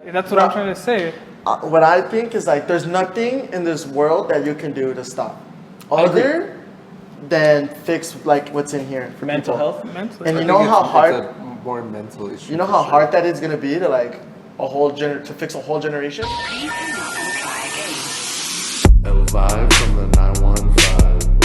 That's what I'm trying to say. What I think is like, there's nothing in this world that you can do to stop, other than fix like what's in here for Mental people. health. Mentally. And I you think know how it's hard, a more mental issue. you know for how sure. hard that is gonna be to like to fix a whole generation. L5 from the 915.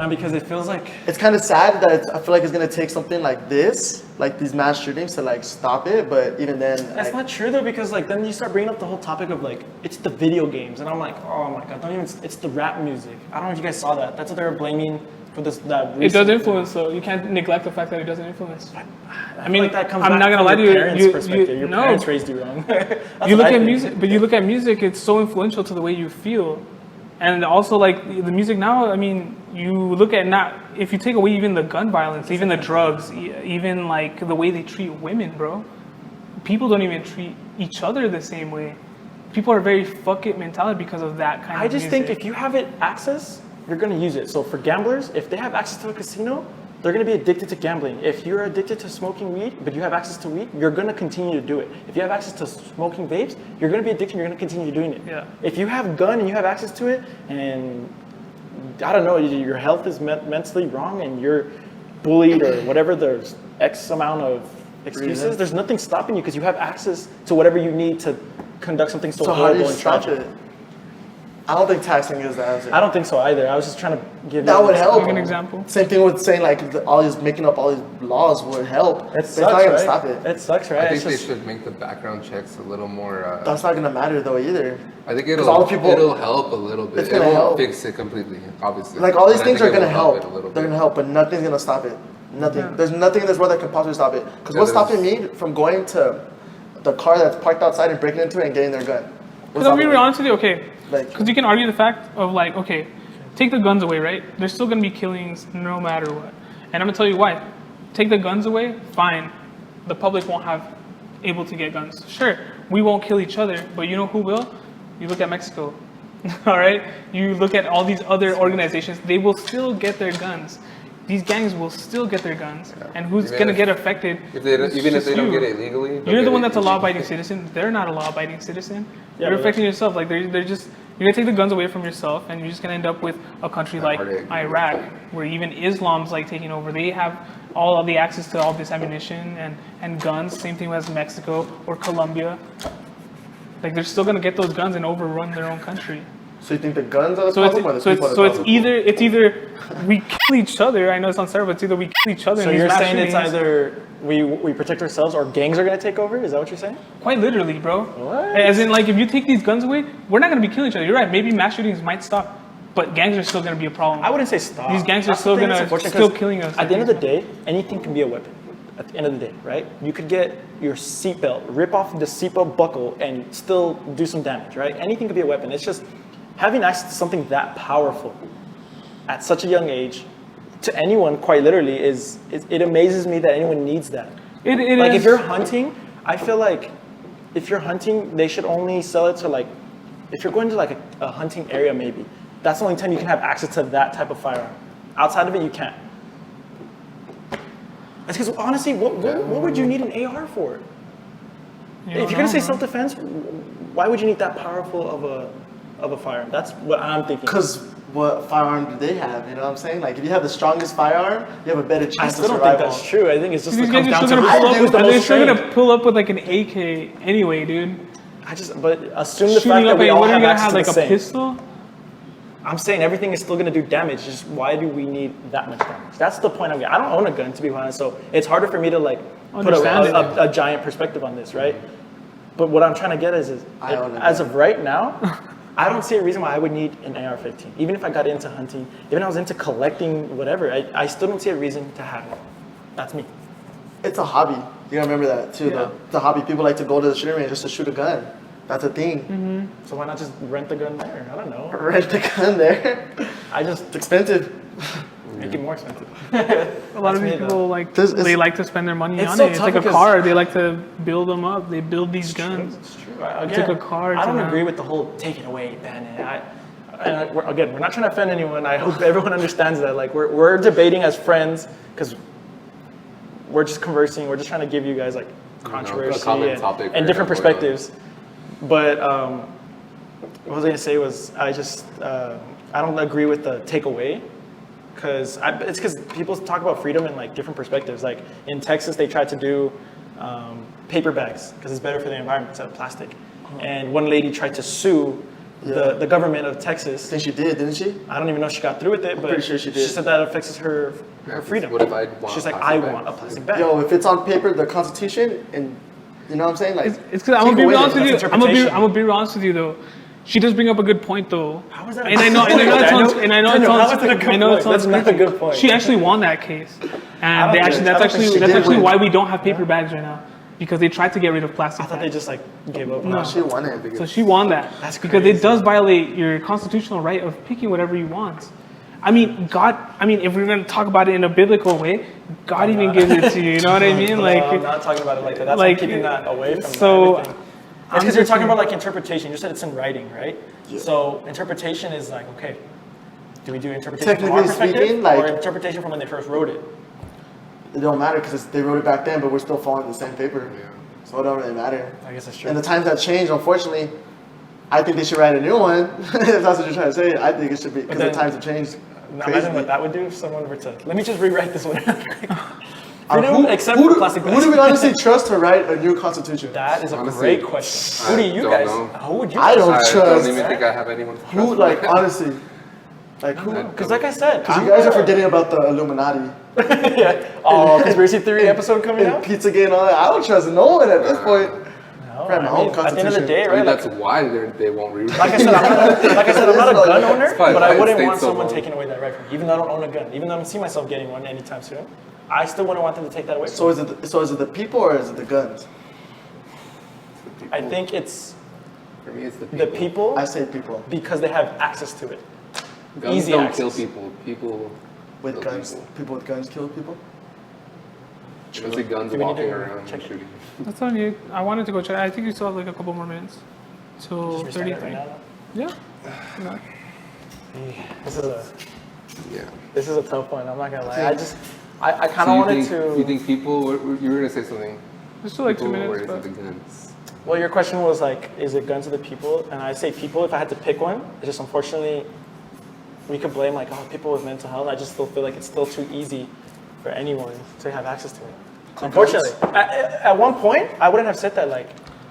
Because it feels like It's kind of sad that I feel like it's gonna take something like this, like these mass shootings, to like stop it. But even then, that's like, not true though, because like then you start bringing up the whole topic of like it's the video games, and I'm like, oh my god, don't even. It's the rap music. I don't know if you guys saw that. That's what they were blaming for this. That It does recent- influence, though. You can't neglect the fact that it doesn't influence. I mean, like that comes I'm back not gonna from lie to your you. parents' perspective. Your no. parents raised you wrong. That's You look what I at think. music, but you look at music. It's so influential to the way you feel, and also like the music now. I mean, you look at not if you take away even the gun violence, even the drugs, even like the way they treat women, bro. People don't even treat each other the same way. People are very fuck it mentality because of that kind I of just music. think if you have it access, you're gonna use it. So for gamblers, if they have access to a casino, they're gonna be addicted to gambling. If you're addicted to smoking weed, but you have access to weed, you're gonna continue to do it. If you have access to smoking vapes, you're gonna be addicted. You're gonna continue doing it. Yeah. If you have a gun and you have access to it, and I don't know, your health is mentally wrong, and you're bullied or whatever, there's X amount of excuses. Reason. There's nothing stopping you because you have access to whatever you need to conduct something so so how do horrible you and stop tragic. it? I don't think taxing is the answer. I don't think so either. I was just trying to give That you would help. Give an example. Same thing with saying like all these making up all these laws would help. It But sucks, it's not gonna right? stop it. It sucks, right? I think It's they just- should make the background checks a little more. That's not gonna matter though either. I think 'Cause all the people- it'll help a little bit. It's It gonna won't help. fix it completely, obviously. Like all these But I things think are it gonna will help. it a little They're bit. gonna help, but nothing's gonna stop it. Nothing. Yeah. There's nothing in this world that can possibly stop it. Because Yeah, what's there's- stopping me from going to the car that's parked outside and breaking into it and getting their gun? Because What's I'll be stopping real me? honest with you, okay. Like- Because you can argue the fact of like, okay, take the guns away, right? There's still gonna be killings no matter what. And I'm gonna tell you why. Take the guns away, fine. The public won't have able to get guns. Sure, we won't kill each other, but you know who will? You look at Mexico. All right? You look at all these other organizations, they will still get their guns. These gangs will still get their guns. And who's Even gonna if- get affected? If they don't, It's even if just they don't you. get it legally, they'll You're the get one it that's a illegally. law-abiding citizen. They're not a law-abiding citizen. Yeah, You're but affecting yourself. Like they're just you're gonna take the guns away from yourself, and you're just gonna end up with a country like heartache. Iraq, where even Islam's like taking over. They have all of the access to all this ammunition and guns. Same thing as Mexico or Colombia. Like they're still gonna get those guns and overrun their own country. So you think the guns are the So problem or the it's so people it's are so the it's problem? it's either we kill each other. I know it sounds terrible. It's either we kill each other. So in these you're mass saying it's shootings. either we protect ourselves or gangs are gonna take over? Is that what you're saying? Quite literally, bro. What? As in, like, if you take these guns away, we're not gonna be killing each other. You're right. Maybe mass shootings might stop, but gangs are still gonna be a problem. I wouldn't say stop. These gangs are That's the still thing that's gonna unfortunate, still 'cause killing us. At the end of the day, anything can be a weapon. At the end of the day, right? You could get your seatbelt, rip off the seatbelt buckle, and still do some damage, right? Anything could be a weapon. It's just having access to something that powerful at such a young age to anyone, quite literally, it amazes me that anyone needs that. It Like is- if you're hunting, I feel like if you're hunting, they should only sell it to like, if you're going to like a hunting area maybe, that's the only time you can have access to that type of firearm. Outside of it, you can't. That's because honestly, what would you need an AR for? You If don't you're gonna say know, bro. self-defense, why would you need that powerful of a firearm? That's what I'm thinking. Because what firearm do they have? You know what I'm saying? Like if you have the strongest firearm, you have a better I chance still of don't think survival. that's true. I think it's just These it guys comes are down still to gonna pull who's up. the They're most still trained. gonna pull up with like an AK anyway, dude. But assume the fact Shooting that up. we And all what are have you gonna access have? to Like the a same. pistol? I'm saying everything is still going to do damage. Just why do we need that much damage? That's the point I'm getting. I don't own a gun, to be honest, so it's harder for me to like put Understand it. a giant perspective on this, right? But what I'm trying to get is I own a as gun. of right now, I don't see a reason why I would need an AR-15. Even if I got into hunting, even if I was into collecting whatever, I still don't see a reason to have it. That's me. It's a hobby. You gotta remember that too. Yeah. The hobby. People like to go to the shooting range just to shoot a gun. That's a thing. So why not just rent the gun there? I don't know. Rent the gun there. I just It's expensive. make it more expensive. A lot of these me, though. people like This is- they like to spend their money It's on so it. It's tough like a because- car. They like to build them up. They build these guns. It's true. It's like a car I to don't them. agree with the whole take it away, ban it. We're not trying to offend anyone. I hope everyone understands that. Like we're debating as friends because we're just conversing. We're just trying to give you guys like controversy common topic and for different everyone. perspectives. But what I was gonna say was I don't agree with the takeaway. It's because people talk about freedom in like different perspectives. Like in Texas, they tried to do paper bags because it's better for the environment instead of plastic. And one lady tried to sue the government of I Texas. think she did, didn't she? I don't even know if she got through with it, but pretty sure she did. said that affects her freedom. What if I want She's like, plastic I want a bags? plastic bag. Yo, if it's on paper, the Constitution, and you know what I'm saying? Like, It's because I'm gonna take be away honest the- with you. that's I'm gonna interpretation. be honest with you though. She does bring up a good point though. How is that? And I know it sounds it sounds That's not a good point. She actually won that case, and don't think that's she did actually win. why we don't have paper bags right now, because they tried to get rid of plastic I thought they bags. just like gave up. No. she won it. So she won that. That's because crazy. it does violate your constitutional right of picking whatever you want. I mean, if we're going to talk about it in a biblical way, God even gives it to you. You know what I mean? No, Like, I'm not talking about it like that. That's like, keeping that away from so, everything. I'm It's because you're just talking saying- about like interpretation. You said it's in writing, right? So interpretation is like, okay, do we do interpretation from our Technically perspective speaking, like- or interpretation from when they first wrote it? It don't matter because they wrote it back then, but we're still following the same paper. Yeah. So it don't really matter. I guess that's true. And the times have changed, unfortunately. I think they should write a new one. If that's what you're trying to say, I think it should be because the then- times have changed. Now imagine what that would do if someone were to, let me just rewrite this one. Who, except who for do, plastic who bags. do we honestly trust to write a new constitution? That is a Honestly, great question. I Who do you don't guys, know. who would you I don't I trust. don't even think I have anyone to trust. Who, like, honestly, like who? Because like I said, Because you guys are forgetting about the Illuminati yeah. Oh, conspiracy theory episode coming and out? Pizzagate and all that. I don't trust no one at this point. No, Write my own at the end of the constitution. day, I right? mean, Like, that's why they won't rewrite. like I said, I'm not a gun owner, probably but why I it wouldn't stayed want so someone long. taking away that right from me. Even though I don't own a gun, even though I don't see myself getting one anytime soon, I still wouldn't want them to take that away from So me. is it the people or is it the guns? I think it's For me, it's the people I say people because they have access to it. Guns Easy don't access. kill people. People with kill guns. people. People with guns kill people. You don't see guns Do we need walking to around check and it? shooting. that's on you. I wanted to go check. I think you still have like a couple more minutes till Just restart it 33. right now. Yeah. No. This is a tough one. I'm not gonna lie. I kind So of you wanted think, to. You think people? You were gonna say something. There's still like 2 People, or minutes, is but it the guns? Well, your question was like, is it guns to the people? And I say people. If I had to pick one, it's just unfortunately, we could blame like, oh, people with mental health. I just still feel like it's still too easy for anyone to have access to it. Unfortunately, at one point, I wouldn't have said that. Like,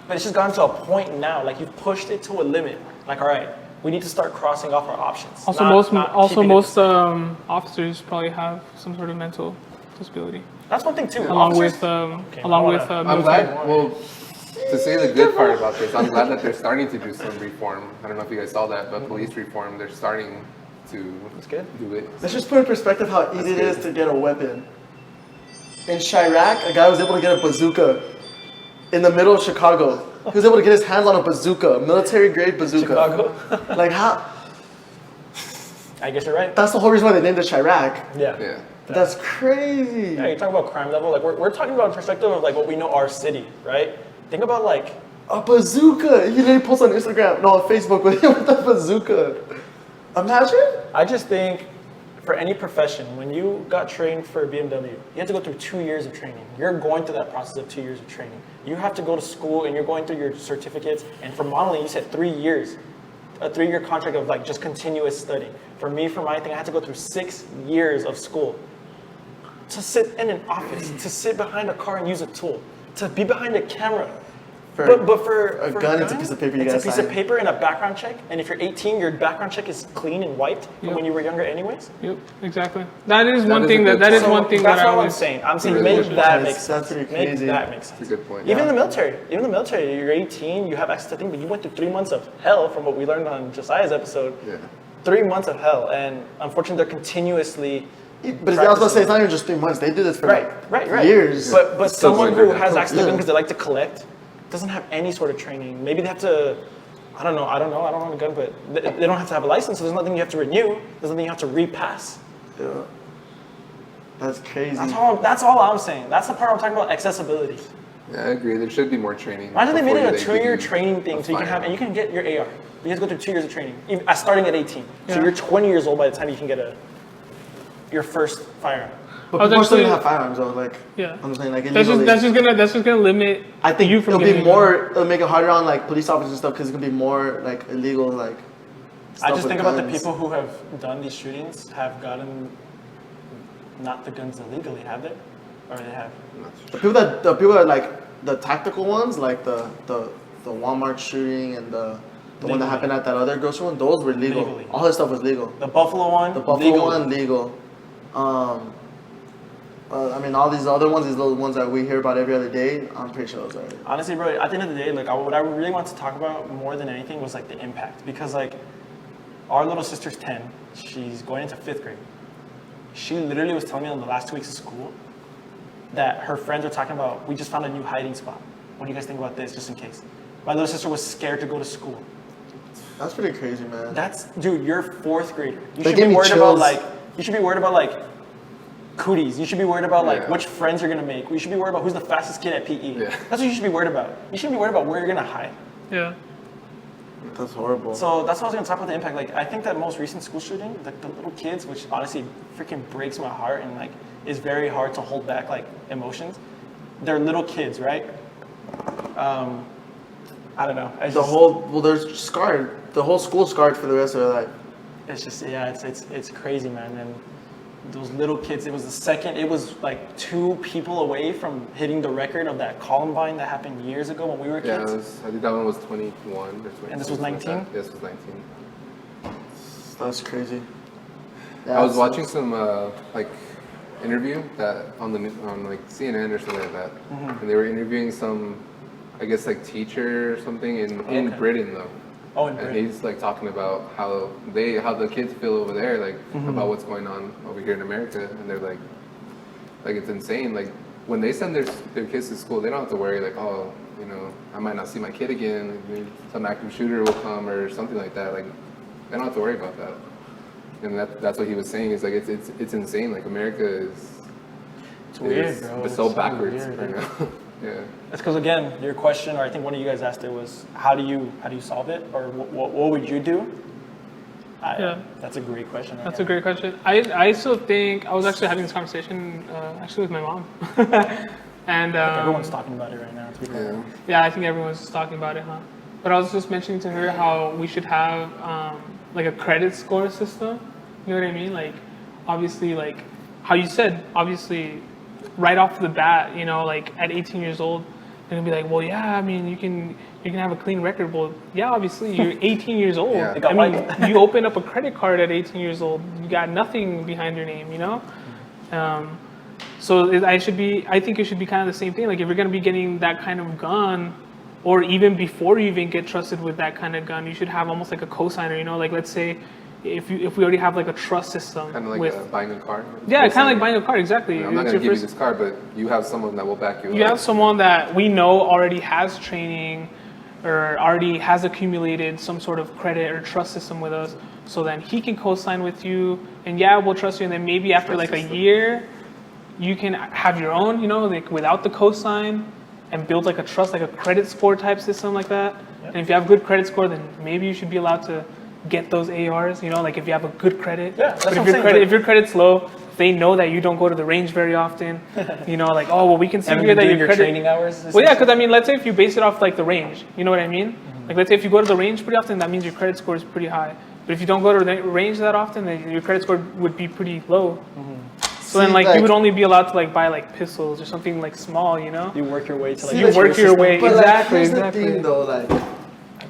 but it's just gotten to a point now. Like you've pushed it to a limit. Like, all right, we need to start crossing off our options. also most officers probably have some sort of mental disability, That's one thing too. along Officers- with Okay, along I with wanna- I'm military. glad. Well, to say the good part about this, I'm glad that they're starting to do some reform. I don't know if you guys saw that, but police reform, they're staring to That's good. do it. Let's just put in perspective how easy it good. is to get a weapon. In Chirac, a guy was able to get a bazooka in the middle of Chicago. He was able to get his hands on a bazooka, a military-grade bazooka. Chicago. Like how? I guess you're right. That's the whole reason why they named it Chirac. Yeah. Yeah. That's crazy. Yeah, you're talking about crime level. Like we're talking about perspective of like what we know our city, right? Think about like A bazooka. He literally posts on Instagram, no, on Facebook with him with a bazooka. Imagine. I just think for any profession, when you got trained for BMW, you have to go through 2 years of training. You're going through that process of 2 years of training. You have to go to school and you're going through your certificates. And for modeling, you said 3 years. A 3-year contract of like just continuous study. For me, for my thing, I had to go through 6 years of school. To sit in an office, to sit behind a car and use a tool, to be behind a camera. But for a gun, it's a piece of paper you it's gotta a piece sign. of paper and a background check. And if you're 18, your background check is clean and wiped from Yep. when you were younger anyways. Yep, exactly. That is one is thing a that good that is point. one thing That's that I all I'm was saying. I'm saying really make good that point. make That's sense. pretty Make crazy. that make It's a sense. good point. Even the military. Even the military. You're 18. You have access to things, but you went through 3 months of hell from what we learned on Josiah's episode. Yeah. 3 months of hell, and unfortunately, they're continuously. But I was about to say, it's not even just 3 months. They did this for Right, like right. years. But still someone going who through has that. access to Yeah. them because they like to collect doesn't have any sort of training. Maybe they have to. I don't know. I don't own a gun, but they don't have to have a license. So there's nothing you have to renew. There's nothing you have to repass. Yeah. That's crazy. That's all I'm saying. That's the part I'm talking about, accessibility. Yeah, I agree. There should be more training. Imagine they made before it a give 2-year you training thing, so you can have, and you can get your AR. You guys go through 2 years of training, starting at 18. So Yeah. you're 20 years old by the time you can get your first firearm. But I was people are still actually- gonna have firearms though, like Yeah. I'm saying, like That's illegally. just gonna limit. I think you from it'll be getting a gun. more. It'll make it harder on like police officers and stuff because it's gonna be more like illegal. Like I stuff just with think about the guns. people who have done these shootings have gotten not the guns illegally, have they? Or they have? The people that like the tactical ones, like the Walmart shooting and the one that Legally. happened at that other grocery one, those were legal. Legally. All his stuff was legal. The Buffalo one? The Buffalo legally. one, legal. I mean, all these other ones, these little ones that we hear about every other day, I'm pretty sure those are. Honestly, bro, at the end of the day, like what I really want to talk about more than anything was like the impact, because like our little sister's 10, she's going into 5th grade. She literally was telling me in the last 2 weeks of school that her friends were talking about, we just found a new hiding spot. What do you guys think about this, just in case? My little sister was scared to go to school. That's pretty crazy, man. Dude, you're 4th grader. You That should be gave me worried about chills. like cooties. You should be worried about like Yeah. which friends you're gonna make. You should be worried about who's the fastest kid at PE. Yeah. That's what you should be worried about. You shouldn't be worried about where you're gonna hide. Yeah. That's horrible. So that's what I was gonna talk about, the impact. Like I think that most recent school shooting, the little kids, which honestly freaking breaks my heart and like is very hard to hold back like emotions. They're little kids, right? I don't know. They're scarred. The whole school's scarred for the rest of their life. It's just it's crazy, man. And those little kids, it was like 2 people away from hitting the record of that Columbine that happened years ago when we were Yeah, kids. I think that one was 21 or 22. And this was 19? This was 19. That's crazy. I was watching some like interview that on like CNN or something like that, Mm-hmm. and they were interviewing some, I guess like teacher or something in Okay. Britain though. Oh, in And Britain. he's like talking about how the kids feel over there, like about what's going on over here in America, and they're like it's insane. Like when they send their kids to school, they don't have to worry like, oh, you know, I might not see my kid again. Maybe some active shooter will come or something like that. Like they don't have to worry about that. And that's what he was saying. Is like it's insane. Like America is weird, bro. It's so It's so backwards weird, right now. Yeah. That's because again, your question, or I think one of you guys asked it, was how do you solve it, or what would you do? Yeah. That's a great question. That's a great question. I still think I was actually having this conversation actually with my mom, and Everyone's talking about it right now. To be Yeah. honest. yeah, I think everyone's talking about it, huh? But I was just mentioning to her how we should have like a credit score system. You know what I mean? Like obviously, like how you said, obviously, right off the bat, you know, like at 18 years old, they're gonna be like, well, yeah, I mean, you can have a clean record. Well, yeah, obviously, you're 18 years old. Yeah. They got I mean, wiped. you open up a credit card at 18 years old, you got nothing behind your name, you know. So I think it should be kind of the same thing. Like if you're gonna be getting that kind of gun, or even before you even get trusted with that kind of gun, you should have almost like a cosigner. You know, like let's say if we already have like a trust system Kind of like with buying a car. yeah, kind of like buying a car. Exactly. I'm not It's gonna your give you this car, but you have someone that will back you up. you have someone that we know already has training or already has accumulated some sort of credit or trust system with us, so then he can co-sign with you, and yeah, we'll trust you, and then maybe after Trust like system. a year, you can have your own, you know, like without the co-sign, and build like a trust, like a credit score type system like that. And if you have good credit score, then maybe you should be allowed to get those ARs, you know, like if you have a good credit. Yeah, that's but what I'm saying, but- if your credit's low, they know that you don't go to the range very often. You know, like, oh, well, we can see Haven't here you that doing your your credit. training hours? Well, yeah, because I mean, let's say if you base it off like the range, you know what I mean? Mm-hmm. Like, let's say if you go to the range pretty often, that means your credit score is pretty high. But if you don't go to the range that often, then your credit score would be pretty low. So then, See, like, like- you would only be allowed to like buy like pistols or something like small, you know? You work your way to like See, You like, work your way But exactly, like, here's exactly. the thing, though, like,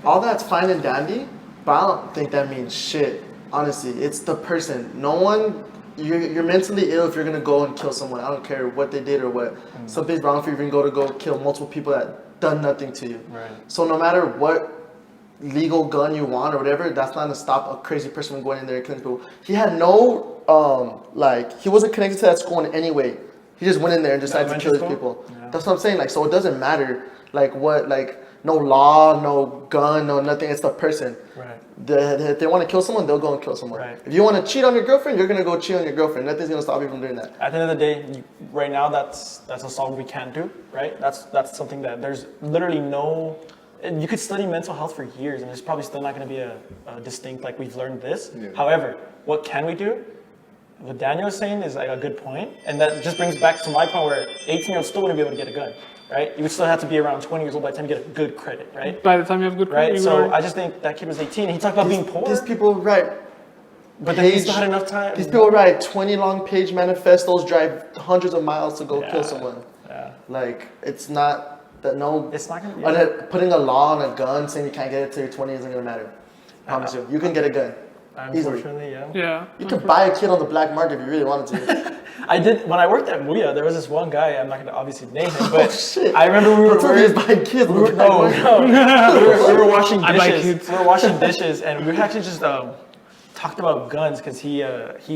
all that's fine and dandy, but I don't think that means shit. Honestly, it's the person. No one, you're mentally ill if you're gonna go and kill someone. I don't care what they did or what. Something's wrong if you're gonna go kill multiple people that done nothing to you. Right. So no matter what legal gun you want or whatever, that's not gonna stop a crazy person from going in there and killing people. He had no, he wasn't connected to that school in any way. He just went in there and decided to kill his Elementary people. school? Yeah. That's what I'm saying. Like, so it doesn't matter, like, what, like, no law, no gun, no nothing. It's the person. Right. If they want to kill someone, they'll go and kill someone. Right. If you want to cheat on your girlfriend, you're gonna go cheat on your girlfriend. Nothing's gonna stop you from doing that. At the end of the day, right now, that's assault we can't do, right? That's something that there's literally no. And you could study mental health for years, and there's probably still not going to be a distinct like we've learned this. Yeah. However, what can we do? What Daniel is saying is like a good point, and that just brings back to my point where 18-year-olds still wouldn't be able to get a gun, right? You would still have to be around 20 years old by the time you get a good credit, right? By the time you have good credit, Right. you So already- I just think that kid was 18, and he talked about being poor, These people write. but then he page- still had enough time. These people write 20 long page manifestos, drive hundreds of miles to go Yeah. kill someone. Yeah. Like it's not that no. It's not gonna be- And then putting a law on a gun saying you can't get it till you're 20 isn't gonna matter. Promise you, you can get a gun easily. Unfortunately, yeah. yeah. You could buy a kid on the black market if you really wanted to. I did when I worked at Muya. There was this one guy. I'm not gonna obviously name him, but Oh, shit. I remember we were Don't tell me he's buying kids on the black no, market. no. we were washing I buy dishes. kids. We were washing dishes, and we actually just talked about guns because he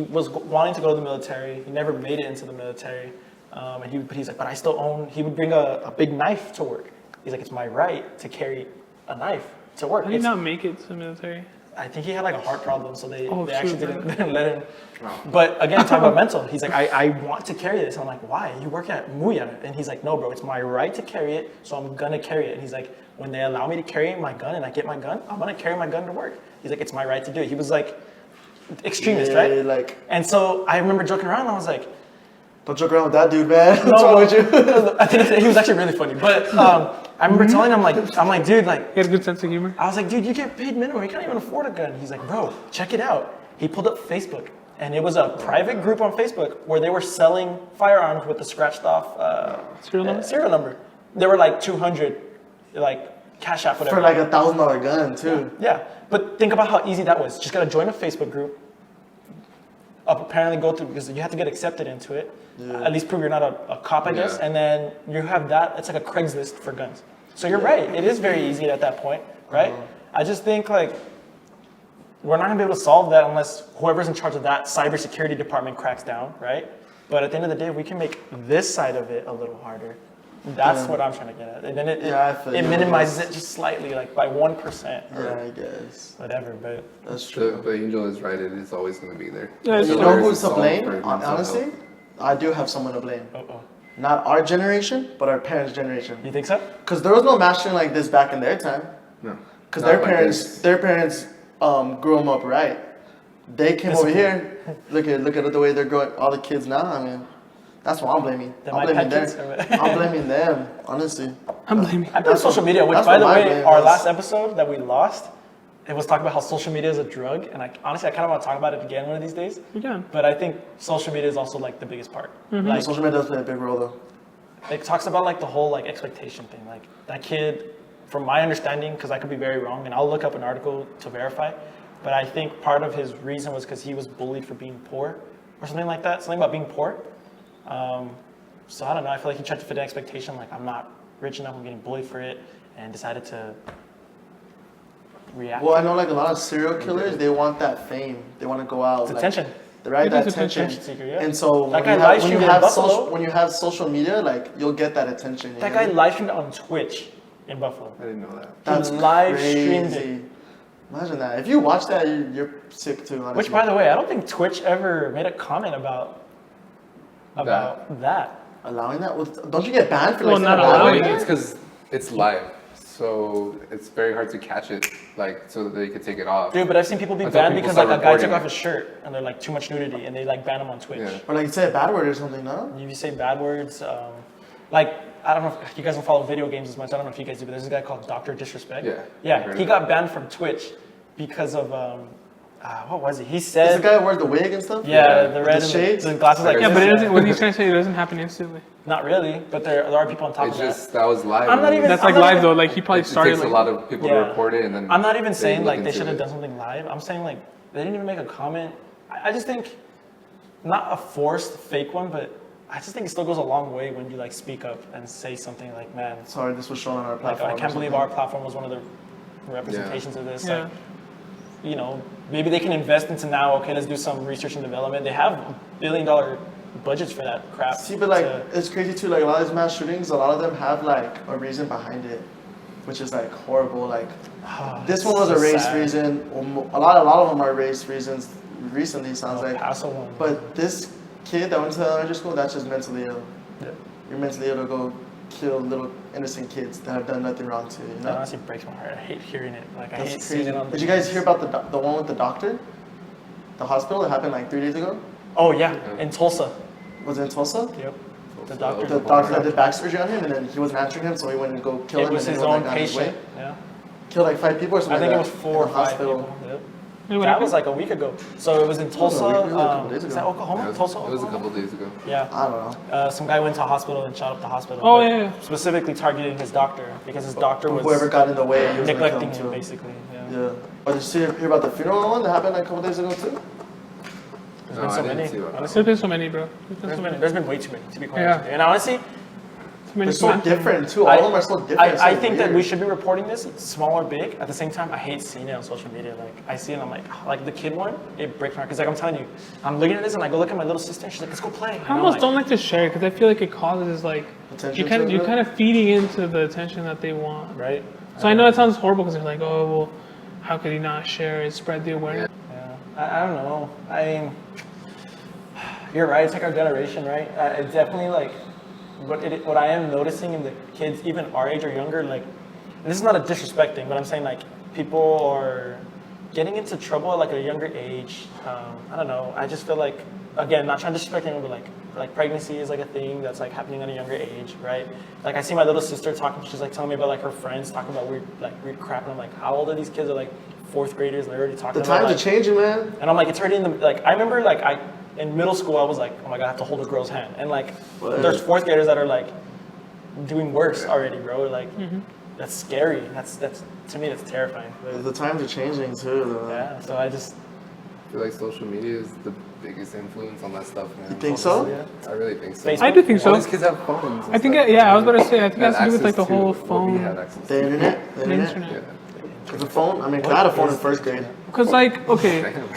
was wanting to go to the military. He never made it into the military, and he's like, but I still own. He would bring a big knife to work. He's like, it's my right to carry a knife to work. How did he It's- not make it to the military? I think he had like a heart problem, so they Oh, actually shoot. didn't let him. But again, talking about mental, he's like, I want to carry this. I'm like, why? You work at Muya. And he's like, no, bro, it's my right to carry it, so I'm gonna carry it. And he's like, when they allow me to carry my gun and I get my gun, I'm gonna carry my gun to work. He's like, it's my right to do it. He was like, extremist, Yeah, right? like And so I remember joking around, and I was like, don't joke around with that dude, man. What's wrong with you? I think he was actually really funny. But I remember telling him, I'm like, dude, like, He had a good sense of humor. I was like, dude, you get paid minimum. You can't even afford a gun. He's like, bro, check it out. He pulled up Facebook, and it was a private group on Facebook where they were selling firearms with the scratched off Serial number? serial number. They were like 200, like Cash App, whatever. For like $1,000 gun too. Yeah, but think about how easy that was. Just gotta join a Facebook group. Apparently go through because you have to get accepted into it. At least prove you're not a cop, I guess. Yeah. And then you have that. It's like a Craigslist for guns. So you're right. It is very easy at that point, right? I just think like we're not gonna be able to solve that unless whoever's in charge of that cybersecurity department cracks down, right? But at the end of the day, we can make this side of it a little harder. That's what I'm trying to get at. And then I feel it you. minimizes it just slightly, like by 1%. Yeah, I guess. Whatever, but That's true. The angel is right. It is always going to be there. Yeah, it's You So know there is who's a to solve blame? for mental Honestly, health. I do have someone to blame. uh-oh. Not our generation, but our parents' generation. You think so? Because there was no mastering like this back in their time. No. Because Not their like parents, this. their parents grew them up right. They came over here. Look at the way they're growing. All the kids now. I mean, that's what I'm blaming. They're I'm my blaming pet them. kids. I'm blaming them. Honestly. I'm blaming. I blame social media, which that's by the what my way, blame our was. last episode that we lost, it was talking about how social media is a drug, and honestly, I kind of want to talk about it again one of these days. We can. But I think social media is also like the biggest part. Like Social media does play a big role though. it talks about like the whole like expectation thing. Like that kid, from my understanding, because I could be very wrong, and I'll look up an article to verify. But I think part of his reason was because he was bullied for being poor, or something like that. Something about being poor. So I don't know. I feel like he tried to fit an expectation, like I'm not rich enough, I'm getting bullied for it, and decided to react. Well, I know like a lot of serial killers, they want that fame. They want to go out. It's like, attention. Right, It that is attention. attention seeker, yeah. And so That when guy you, live have, streamed in Buffalo. when you have social media, like you'll get that attention. you That know? guy live streamed on Twitch in Buffalo. I didn't know that. That's live streamed crazy. it. Imagine that. If you watch that, you're sick too. Honestly. Which, by the way, I don't think Twitch ever made a comment about that. allowing that, don't you get banned for like Well, saying not a bad allowing word? it. It's because it's live, so it's very hard to catch it, like so that they could take it off. Dude, but I've seen people be Until banned people because like start a guy took reporting off it. his shirt and they're like too much nudity and they like ban him on Twitch. Yeah. Or like you say a bad word or something, no? You say bad words, like I don't know if you guys don't follow video games as much. I don't know if you guys do, but there's this guy called Dr. Disrespect. Yeah, I've Yeah, heard he of got that. banned from Twitch because of what was it? He Is the said guy who wears the wig and stuff? yeah, the With red the and shades? the glasses like Yeah, this. but it doesn't. What he's trying to say, it doesn't happen instantly. Not really, but there are people on top It's of just that was live. I'm not and even- That's I'm like not live even- though. Like he probably it started takes like. a lot of people Yeah. to report it, and then I'm not even saying look like they into should have it. done something live. I'm saying like they didn't even make a comment. I just think not a forced fake one, but I just think it still goes a long way when you like speak up and say something like, man, Sorry, this was shown on our like platform. I or can't believe something. our platform was one of the representations of this. Yeah. Like, you know, maybe they can invest into now. Okay, let's do some research and development. They have $1 billion budgets for that crap. See, but like to- it's crazy too. Like a lot of these mass shootings, a lot of them have like a reason behind it. which is like horrible. Like this it's one was a so race sad. reason. A lot of them are race reasons. Recently, sounds El like. Paso one. But this kid that went to elementary school, that's just mentally ill. Yeah. You're mentally ill to go kill little innocent kids that have done nothing wrong to you. You That know? honestly breaks my heart. I hate hearing it. Like I hate That's seeing crazy. it on. Did you guys hear about the one with the doctor? The hospital that happened like 3 days ago? Oh yeah, in Tulsa. Was it in Tulsa? Yep. The doctor. The doctor that did back surgery on him, and then he wasn't answering him, so he went and go kill It him. was and his then own got on his way. patient. Yeah. Killed like 5 people or I something. think it like was that 4 or in the 5 hospital. people. Yep. Wait, what That was happened? like a week ago. So it was in Tulsa. It was a couple days Is ago. that Oklahoma? It was, Tulsa, it was a Oklahoma? couple days ago. Yeah. I don't know. Some guy went to a hospital and shot up the hospital. Oh, but yeah, yeah. Specifically targeting his doctor because his doctor was Whoever got in the way, he was gonna kill neglecting him, too. basically. Yeah. Yeah. Oh, did you hear about the funeral one that happened like a couple days ago too? There's No, been I so didn't many. see that. Honestly, There's been so many, bro. there's been way too many, to be quite Yeah. honest with you. And honestly, So many They're so smack- different too. All of them are so different. I so think that weird. we should be reporting this small or big. At the same time, I hate seeing it on social media. Like I see it, and I'm like the kid one, it breaks my heart. Because like I'm telling you, I'm looking at this and I go look at my little sister, and she's like, let's go play. And I I'm almost like, don't like to share it because I feel like it causes like Attention you're to it? kind of feeding into the attention that they want. right. So I know it sounds horrible because they're like, oh well, how could he not share it, spread the awareness? Yeah. I don't know. I mean, you're right. It's like our generation, right? It's definitely like what I am noticing in the kids, even our age or younger, like, and this is not a disrespect thing, but I'm saying like people are getting into trouble at like a younger age. I don't know. I just feel like, again, not trying to disrespect anyone, but like pregnancy is like a thing that's like happening at a younger age, right? Like I see my little sister talking. She's like telling me about like her friends talking about weird crap, and I'm like, how old are these kids? Are like 4th graders. They're already talking The about times like, are changing, man. and I'm like, it's already in the, like, I remember, like, in middle school, I was like, oh my God, I have to hold a girl's hand. And, like, there's 4th graders that are, like, doing worse already, bro. Like, that's scary. That's, to me, that's terrifying. The times are changing too. Though. Yeah, so I just, I feel like social media is the biggest influence on that stuff, man. You think so? yeah. I really think so. Facebook. I do think All so. these kids have phones. and I think stuff. yeah, I was about to say I think it has to do with like Access the whole what we phone, had access to. The internet. the internet. Yeah. The phone. I mean, I had a phone in 1st grade. Because like okay, Damn.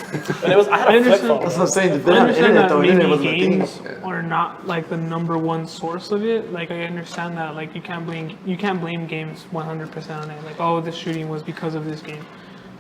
But it was, I had I a flip understand. phone. That's what I'm saying. They I didn't have understand internet that though. Internet maybe wasn't a thing. games are not like the number one source of it. Like I understand that like you can't blame games 100% on it. Like oh this shooting was because of this game.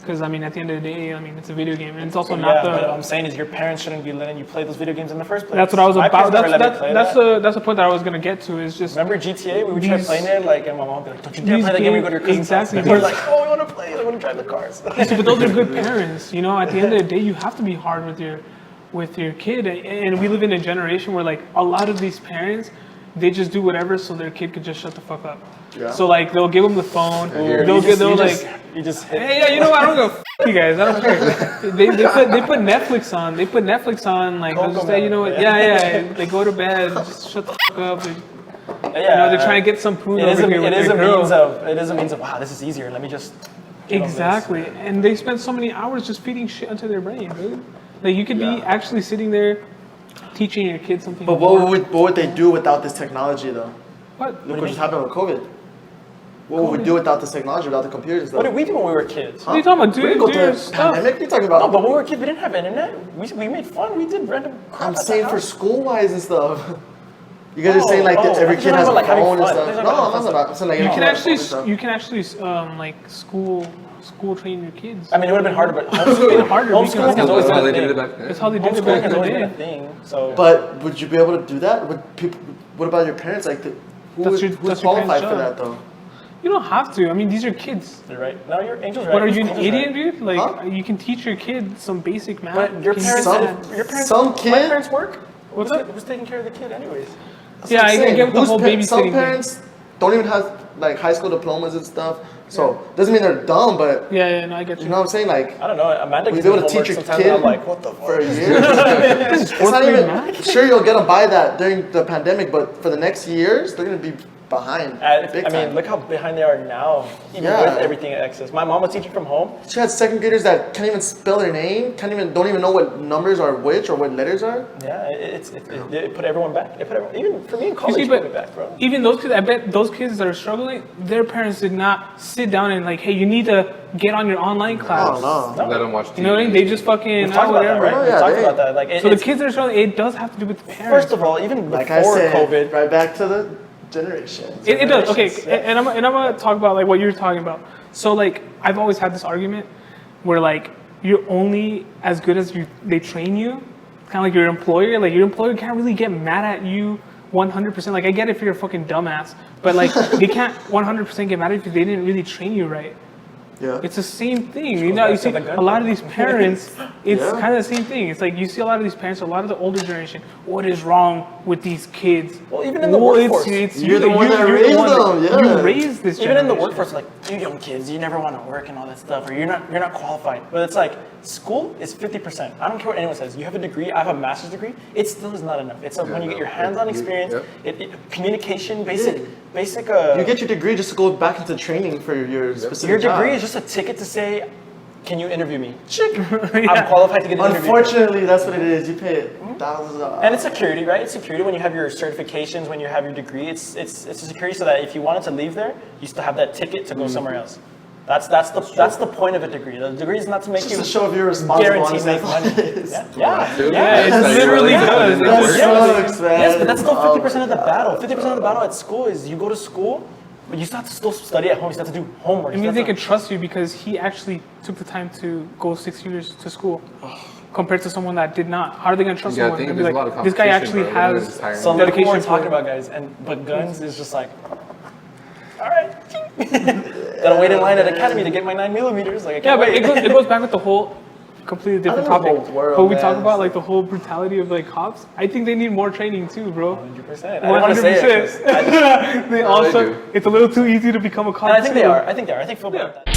Because I mean at the end of the day I mean it's a video game and it's also Yeah, not but what the. I'm saying is your parents shouldn't be letting you play those video games in the first place. That's what I was My about. parents never let me play that. That's the point that I was gonna get to. Is just Remember GTA? We would try These- playing it, like, and my mom would be like, don't you dare these play that game when you go to your games- cousin's house. exactly. And we're like, oh, we want to play it. I want to drive the cars. but those are good parents. You know, at the end of the day, you have to be hard with your kid. And we live in a generation where like a lot of these parents, they just do whatever so their kid could just shut the fuck up. Yeah. So like they'll give them the phone. here. They'll like, You just hit. hey, yeah, you know what? I don't go. F- you guys, I don't care. They put Netflix on. They put Netflix on. Like they'll just say, you know what? Yeah. They go to bed. Just shut the fuck up. They, Yeah, you know, they're trying to get some poon It is over here with their girl. it is a means of wow, this is easier. Let me just get on this. Exactly, and they spend so many hours just feeding shit into their brain, dude. Like you could be actually sitting there teaching your kids something. But what would they do without this technology though? What? Look what just happened with COVID. What would we do without this technology, without the computers and stuff? What did we do when we were kids? What are you talking about? We didn't go Do through your a stuff. pandemic. What are you talking No, about? but when we were kids, we didn't have internet. We made fun. We did random crap. I'm at the saying for house. school wise and stuff. You guys are saying like oh, every I kid thought has you a were like having phone and fun. stuff. I No, thought I'm not about. I'm saying like You every can kid has a phone actually, and stuff. you can actually like school train your kids. I mean, it would have been harder, but been homeschooling, harder homeschooling because has always That's how been they a did it thing. back then. That's how they did it Homeschooling back has in always the been a day. thing. So, But would you be able to do that? Would people? What about your parents? Like, That's your- who's that's your qualified parents' for job. that though? You don't have to. I mean, these are kids. you're right. No, your Angel's right. What are you, an Angel's idiot, right. dude? Like, Huh? you can teach your kid some basic math. But your Can you parents, Some- get that? your parents, some my kid- parents work. What's Who's, up? who's taking care of the kid, anyways? That's Yeah, what I'm I saying. get with the Whose whole Some babysitting thing. parents don't even have like high school diplomas and stuff. So doesn't mean they're dumb, but Yeah, no, I get you you. know what I'm saying? Like I don't know. Amanda Will you gives be me able to homework teach your sometimes, kid and I'm like, what the fuck? for a year. It's not grade even. math? Sure, you'll get them by that during the pandemic, but for the next years, they're gonna be behind. Big I mean, time. look how behind they are now, even Yeah. with everything at Access. My mom was teaching from home. She had second graders that can't even spell their name, don't even know what numbers are which or what letters are. Yeah, it put everyone back. It put everyone, even for me in You college, see, it put me but back, bro. even those kids, I bet those kids that are struggling, their parents did not sit down and like, hey, you need to get on your online class. Oh no. Let them watch TV. You know what I mean? They just fucking We've talked about that, whatever. right? Oh, We've yeah, talked they- about that. Like, So the kids that are struggling, it does have to do with the parents. first of all, even Like I before said, COVID, right back to the generations. It does. Okay, Generations, yeah. and I'm gonna talk about like what you're talking about. So like I've always had this argument where like you're only as good as they train you, kind of like your employer. Like your employer can't really get mad at you 100%. Like I get it if you're a fucking dumbass, but like they can't 100% get mad at you if they didn't really train you right. Yeah. It's the same thing. You know, you back to see the gun a lot of these parents, it's Yeah. kind of the same thing. It's like you see a lot of these parents, a lot of the older generation, what is wrong with these kids? Well, even in the Well, workforce. You're the one that raised them, yeah. You raised this Even in the generation. workforce, like you young kids, you never want to work and all that stuff, or you're not qualified. But it's like school is 50%. I don't care what anyone says. You have a degree. I have a master's degree. It still is not enough. It's when you get your hands-on experience, communication, basic. You get your degree just to go back into training for your specific Your job. degree is just a ticket to say, "Can you interview me?" Check. I'm qualified to get an interview. Unfortunately, that's what it is. You pay thousands of dollars. And it's security, right? It's security when you have your certifications, when you have your degree. It's a security so that if you wanted to leave there, you still have that ticket to go somewhere else. That's the point of a degree. The degree is not to make just you to show if you're responsible. guaranteed honestly. make money. Yeah, Dude, Yeah, it that's literally like does. in the It work. sucks, man. Yes, but that's still Oh 50% of the my battle. God. 50% of the battle at school is you go to school, but you still have to still study at home. You still have to do homework. It You means still they have can trust you because he actually took the time to go 6 years to school. Compared to someone that did not, how are they gonna trust Yeah, I someone? think and be there's a lot of like, this guy competition, actually bro. They're has just hiring to- So look what dedication we're to talking it. about, guys. But guns is just like, all right, gotta wait in line at Academy to get my 9mm. Like I Yeah, can't but wait. it goes back with the whole completely different I think the topic. whole world, But we talk man. about like the whole brutality of like cops. I think they need more training too, bro. 100%. I don't want to say it. 'cause I just- They No, also, they do. it's a little too easy to become a cop. And I think they too. are. I think they are. I think football. Yeah.